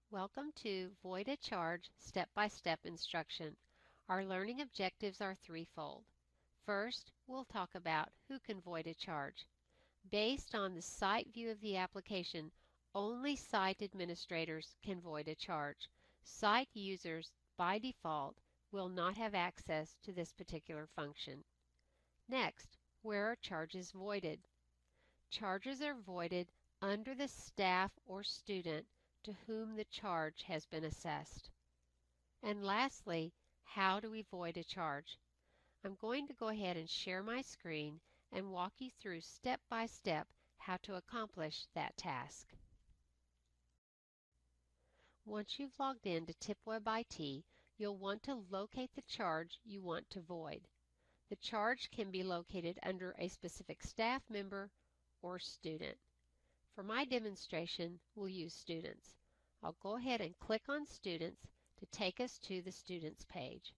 Welcome to Void a Charge Step-by-Step Instruction. Our learning objectives are threefold. First, we'll talk about who can void a charge. Based on the site view of the application, only site administrators can void a charge. Site users, by default, will not have access to this particular function. Next, where are charges voided? Charges are voided under the staff or student to whom the charge has been assessed. And lastly, how do we void a charge? I'm going to go ahead and share my screen and walk you through step by step how to accomplish that task. Once you've logged in to TIPWeb-IT, you'll want to locate the charge you want to void. The charge can be located under a specific staff member or student. For my demonstration, we'll use students. I'll go ahead and click on students to take us to the students page.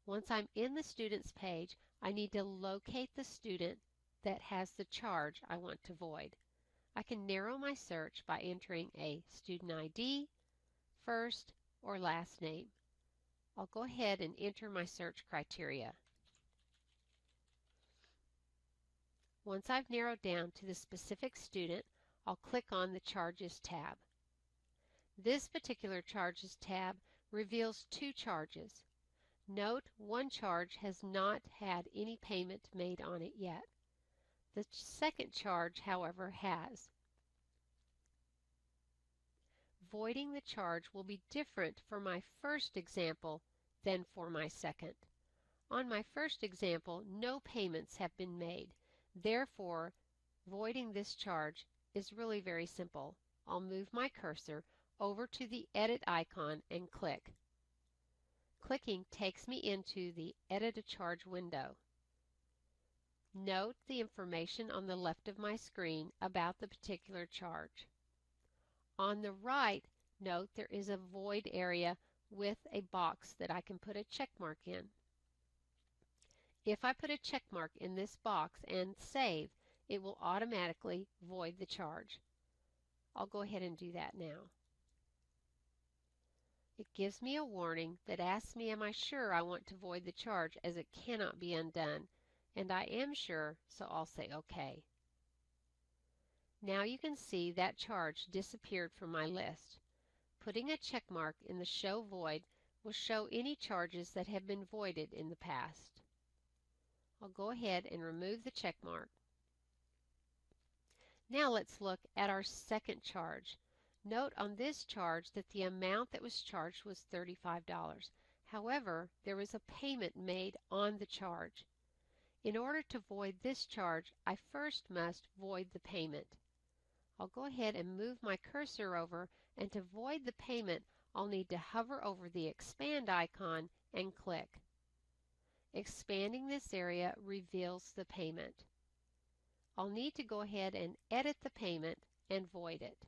Once I'm in the students page, I need to locate the student that has the charge I want to void. I can narrow my search by entering a student ID, first or last name. I'll go ahead and enter my search criteria. Once I've narrowed down to the specific student, I'll click on the Charges tab. This particular Charges tab reveals two charges. Note one charge has not had any payment made on it yet. The second charge, however, has. Voiding the charge will be different for my first example than for my second. On my first example, no payments have been made. Therefore, voiding this charge is really very simple. I'll move my cursor over to the Edit icon and click. Clicking takes me into the Edit a Charge window. Note the information on the left of my screen about the particular charge. On the right, note there is a void area with a box that I can put a check mark in. If I put a check mark in this box and save, it will automatically void the charge. I'll go ahead and do that now. It gives me a warning that asks me am I sure I want to void the charge as it cannot be undone, and I am sure, so I'll say OK. Now you can see that charge disappeared from my list. Putting a check mark in the Show Void will show any charges that have been voided in the past. I'll go ahead and remove the check mark. Now let's look at our second charge. Note on this charge that the amount that was charged was $35. However, there was a payment made on the charge. In order to void this charge, I first must void the payment. I'll go ahead and move my cursor over, and to void the payment, I'll need to hover over the Expand icon and click. Expanding this area reveals the payment. I'll need to go ahead and edit the payment and void it.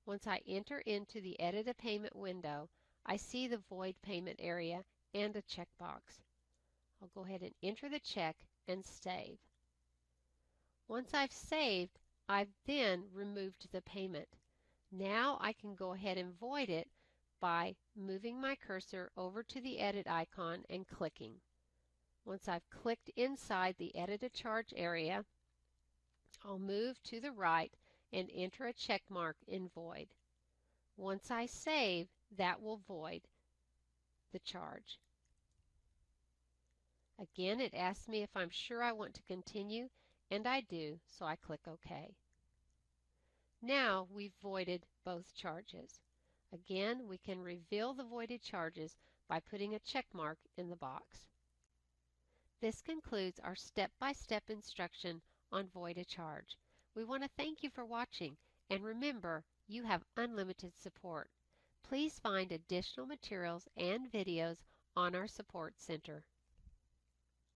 Once I enter into the Edit a Payment window, I see the Void Payment area and a checkbox. I'll go ahead and enter the check and save. Once I've saved, I've then removed the payment. Now I can go ahead and void it by moving my cursor over to the Edit icon and clicking. Once I've clicked inside the Edit a Charge area, I'll move to the right and enter a check mark in Void. Once I save, that will void the charge. Again, it asks me if I'm sure I want to continue, and I do, so I click OK. Now we've voided both charges. Again, we can reveal the voided charges by putting a check mark in the box. This concludes our step-by-step instruction on Void a Charge. We want to thank you for watching, and remember, you have unlimited support. Please find additional materials and videos on our Support Center.